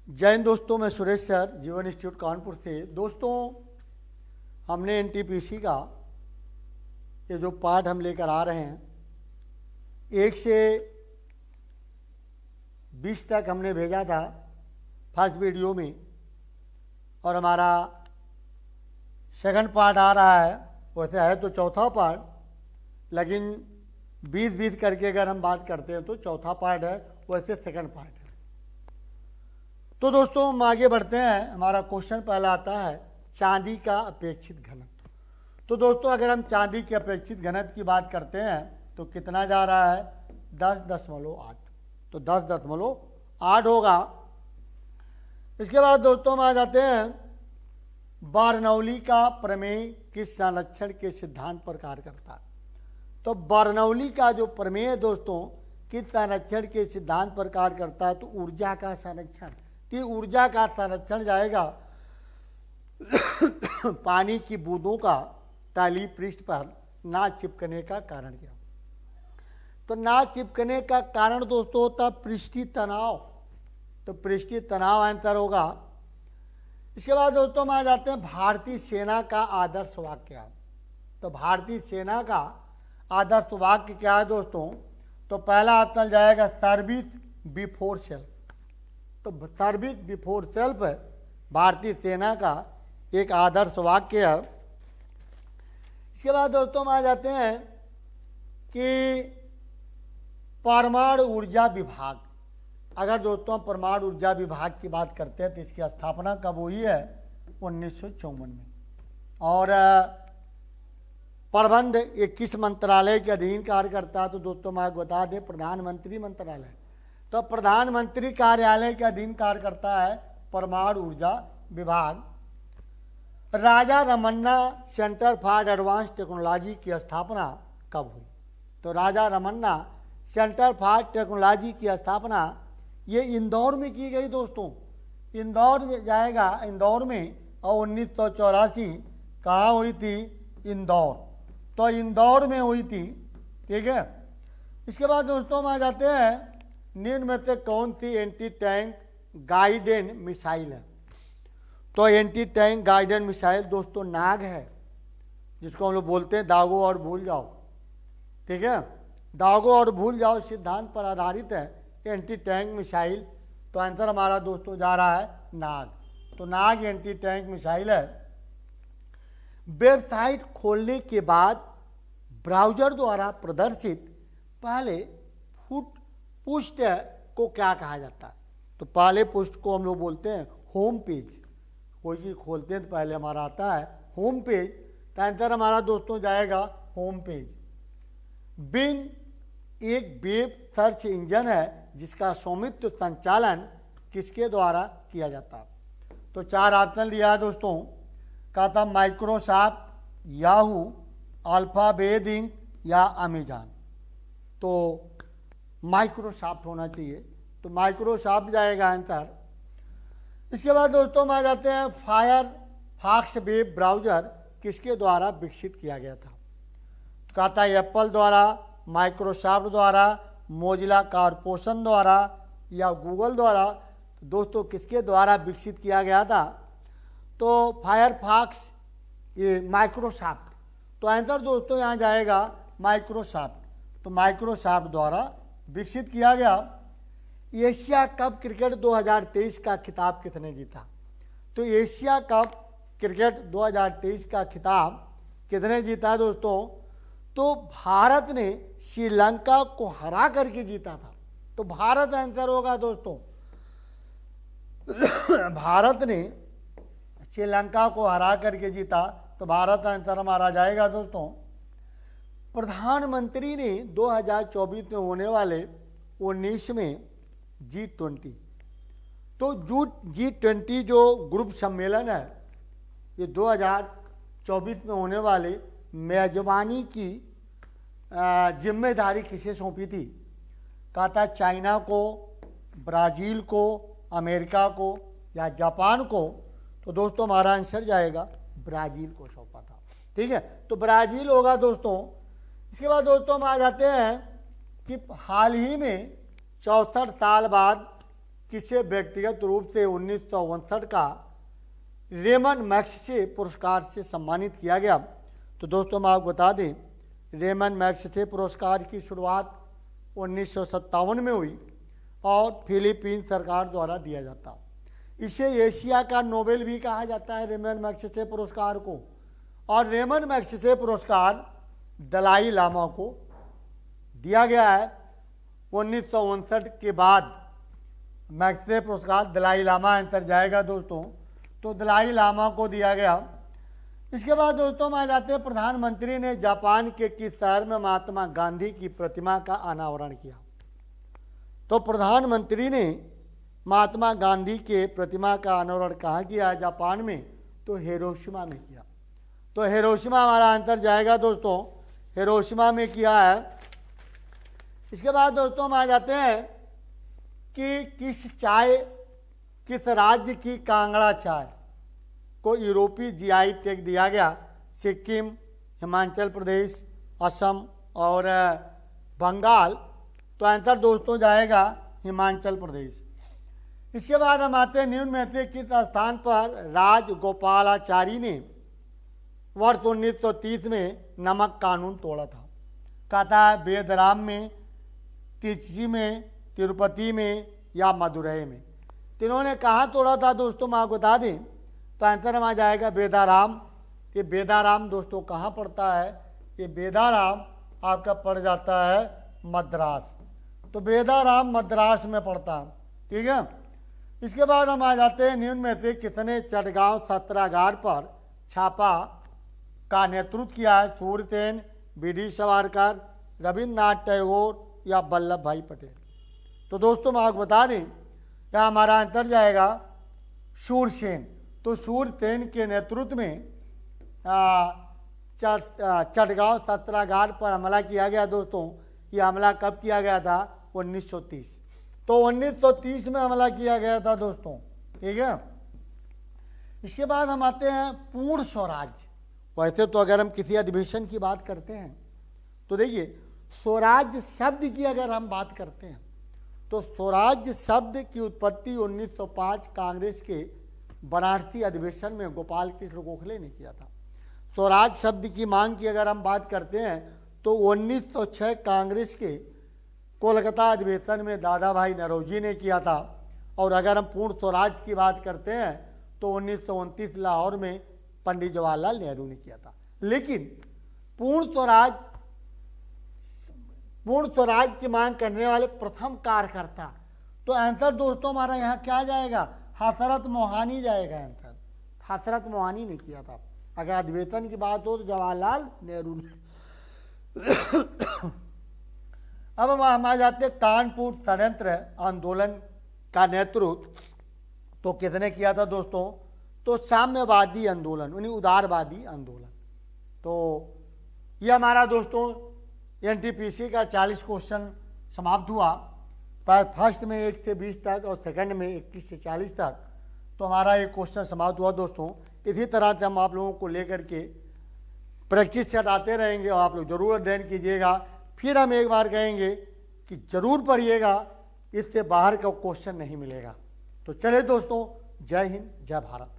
जय हिंद दोस्तों, मैं सुरेश सर जीवन इंस्टीट्यूट कानपुर से। दोस्तों, हमने एनटीपीसी का ये जो पाठ हम लेकर आ रहे हैं 1 से 20 तक हमने भेजा था फर्स्ट वीडियो में, और हमारा सेकंड पार्ट आ रहा है। वैसे है तो चौथा पार्ट, लेकिन 20-20 करके अगर हम बात करते हैं तो चौथा पार्ट है, वैसे सेकंड पार्ट है। तो दोस्तों हम आगे बढ़ते हैं। हमारा क्वेश्चन पहला आता है चांदी का अपेक्षित घनत्व। तो दोस्तों अगर हम चांदी के अपेक्षित घनत्व की बात करते हैं तो कितना जा रहा है 10.8। तो 10.8 होगा। इसके बाद दोस्तों हम आ जाते हैं बर्नौली का प्रमेय किस संरक्षण के सिद्धांत पर कार्य करता है। तो बर्नौली का जो प्रमेय है दोस्तों किस संरक्षण के सिद्धांत पर कार्य करता है, तो ऊर्जा का संरक्षण। कि ऊर्जा का संरक्षण जाएगा पानी की बूंदों का तली पृष्ठ पर ना चिपकने का कारण क्या। तो ना चिपकने का कारण दोस्तों होता पृष्ठीय तनाव। तो पृष्ठीय तनाव आंसर होगा। इसके बाद दोस्तों हम आ जाते हैं भारतीय सेना का आदर्श वाक्य। तो भारतीय सेना का आदर्श वाक्य क्या है दोस्तों, तो पहला ऑप्शन जाएगा सर्विस बिफोर सेल्फ। तो सर्विस बिफोर सेल्फ भारतीय सेना का एक आदर्श वाक्य है। इसके बाद दोस्तों हम आ जाते हैं कि परमाणु ऊर्जा विभाग। अगर दोस्तों परमाणु ऊर्जा विभाग की बात करते हैं तो इसकी स्थापना कब हुई है 1954 में, और प्रबंध ये किस मंत्रालय के अधीन कार्य करता है, तो दोस्तों मैं आपको बता दें प्रधानमंत्री मंत्रालय। तो प्रधानमंत्री कार्यालय के अधीन कार्य करता है परमाणु ऊर्जा विभाग। Raja Ramanna centre for advance technology की स्थापना कब हुई, तो Raja Ramanna centre for technology की स्थापना ये इंदौर में की गई दोस्तों। इंदौर जाएगा, इंदौर में, और 1984 कहाँ हुई थी, इंदौर। तो इंदौर में हुई थी, ठीक है। इसके बाद दोस्तों हम आ जाते हैं निम्न में से कौन सी एंटी टैंक गाइडेड मिसाइल है। तो एंटी टैंक गाइडेड मिसाइल दोस्तों नाग है, जिसको हम लोग बोलते हैं दागो और भूल जाओ, ठीक है। दागो और भूल जाओ सिद्धांत पर आधारित है एंटी टैंक मिसाइल। तो आंसर हमारा दोस्तों जा रहा है नाग। तो नाग एंटी टैंक मिसाइल है। वेबसाइट खोलने के बाद ब्राउजर द्वारा प्रदर्शित पहले पृष्ठ को क्या कहा जाता है, तो पहले पृष्ठ को हम लोग बोलते हैं होम पेज। कोई चीज़ खोलते हैं तो पहले हमारा आता है होम पेज। तो आंसर हमारा दोस्तों जाएगा होम पेज। बिंग एक वेब सर्च इंजन है जिसका स्वामित्व संचालन किसके द्वारा किया जाता है। तो 4 ऑप्शन लिया है दोस्तों। कहा था माइक्रोसॉफ्ट, याहू, अल्फाबेट इंक या अमेजॉन। तो माइक्रोसॉफ्ट होना चाहिए, तो माइक्रोसॉफ्ट जाएगा आंसर। इसके बाद दोस्तों हम आ जाते हैं फायरफॉक्स वेब ब्राउज़र किसके द्वारा विकसित किया गया था। तो कहा था एप्पल द्वारा, माइक्रोसॉफ्ट द्वारा, मोजिला कॉर्पोरेशन द्वारा या गूगल द्वारा। तो दोस्तों किसके द्वारा विकसित किया गया था, तो फायरफॉक्स ये माइक्रोसॉफ्ट। तो आंसर दोस्तों यहाँ जाएगा माइक्रोसॉफ्ट। तो माइक्रोसॉफ्ट द्वारा विकसित किया गया। एशिया कप क्रिकेट 2023 का खिताब किसने जीता, तो एशिया कप क्रिकेट 2023 का खिताब किसने जीता दोस्तों, तो भारत ने श्रीलंका को हरा करके जीता था। तो भारत आंसर होगा दोस्तों। भारत ने श्रीलंका को हरा करके जीता, तो भारत आंसर हमारा जाएगा दोस्तों। प्रधानमंत्री ने 2024 में होने वाले 19वें G20, तो G20 जो ग्रुप सम्मेलन है ये 2024 में होने वाले मेजबानी की जिम्मेदारी किसे सौंपी थी। कहा था चाइना को, ब्राज़ील को, अमेरिका को या जापान को। तो दोस्तों हमारा आंसर जाएगा ब्राज़ील को सौंपा था, ठीक है। तो ब्राज़ील होगा दोस्तों। इसके बाद दोस्तों हम आ जाते हैं कि हाल ही में 64 साल बाद किसे व्यक्तिगत रूप से 1959 का रेमन मैग्सेसे पुरस्कार से सम्मानित किया गया? तो दोस्तों मैं आपको बता दें, रेमन मैग्सेसे पुरस्कार की शुरुआत 1957 में हुई और फिलीपीन सरकार द्वारा दिया जाता। इसे एशिया का नोबेल भी कहा जाता है, रेमन मैग्सेसे पुरस्कार को। और रेमन मैग्सेसे पुरस्कार दलाई लामा को दिया गया है। 1959 के बाद मैग्सेसे पुरस्कार दलाई लामा अंतर जाएगा दोस्तों, तो दलाई लामा को दिया गया। इसके बाद दोस्तों हम आ जाते हैं, प्रधानमंत्री ने जापान के किस शहर में महात्मा गांधी की प्रतिमा का अनावरण किया? तो प्रधानमंत्री ने महात्मा गांधी के प्रतिमा का अनावरण कहाँ किया? जापान में, तो हिरोशिमा में किया। तो हिरोशिमा हमारा आंसर जाएगा दोस्तों, हिरोशिमा में किया है। इसके बाद दोस्तों हम आ जाते हैं कि किस राज्य की कांगड़ा चाय को यूरोपीय जीआई टैग दिया गया? सिक्किम, हिमाचल प्रदेश, असम और बंगाल। तो आंसर दोस्तों जाएगा हिमाचल प्रदेश। इसके बाद हम आते हैं, निम्न में से किस स्थान पर राजगोपालाचारी ने वर्ष 1930 में नमक कानून तोड़ा था? कहता है बेदराम में, तिरची में, तिरुपति में या मदुरई में। तो इन्होंने कहाँ तोड़ा था दोस्तों मैं आपको बता दें, तो आंसर हम आ जाएगा बेदाराम। ये बेदाराम दोस्तों कहाँ पड़ता है? ये बेदाराम आपका पड़ जाता है मद्रास। तो बेदाराम मद्रास में पड़ता, ठीक है। इसके बाद हम आ जाते हैं, निम्न में से किसने चटगांव सत्याग्रह पर छापा का नेतृत्व किया है? सूर्यसेन, वी.डी. सावरकर, रविन्द्रनाथ टैगोर या वल्लभ भाई पटेल। तो दोस्तों मैं आपको बता दें, यहाँ हमारा आंसर जाएगा सूर्यसेन। तो सूर्यसेन के नेतृत्व में चटगांव सत्याग्रह पर हमला किया गया दोस्तों। ये हमला कब किया गया था? 1930। तो 1930 में हमला किया गया था दोस्तों, ठीक है। इसके बाद हम आते हैं पूर्ण स्वराज। वैसे तो अगर हम किसी अधिवेशन की बात करते हैं तो देखिए, स्वराज शब्द की अगर हम बात करते हैं तो स्वराज शब्द की उत्पत्ति 1905 कांग्रेस के बनारसी अधिवेशन में गोपाल कृष्ण गोखले ने किया था। स्वराज शब्द की मांग की अगर हम बात करते हैं तो 1906 कांग्रेस के कोलकाता अधिवेशन में दादा भाई नौरोजी ने किया था। और अगर हम पूर्ण स्वराज की बात करते हैं तो 1929 लाहौर में पंडित जवाहरलाल नेहरू ने किया था। लेकिन पूर्ण स्वराज की मांग करने वाले प्रथम कार्यकर्ता, तो आंसर दोस्तों हमारा यहाँ क्या जाएगा? हसरत मोहानी जाएगा आंसर। हसरत मोहानी ने किया था। अगर अधिवेशन की बात हो तो जवाहरलाल नेहरू ने। अब हम आ जाते हैं, कानपुर षड्यंत्र आंदोलन का नेतृत्व तो किसने किया था दोस्तों? तो साम्यवादी आंदोलन, यानी उदारवादी आंदोलन। तो ये हमारा दोस्तों एनटीपीसी का 40 क्वेश्चन समाप्त हुआ। फर्स्ट में 1 से 20 तक और सेकंड में 21 से 40 तक। तो हमारा ये क्वेश्चन समाप्त हुआ दोस्तों। इसी तरह से हम आप लोगों को लेकर के प्रैक्टिस सेट आते रहेंगे और आप लोग जरूर अध्ययन कीजिएगा। फिर हम एक बार कहेंगे कि जरूर पढ़िएगा, इससे बाहर का क्वेश्चन नहीं मिलेगा। तो चले दोस्तों, जय हिंद, जय भारत।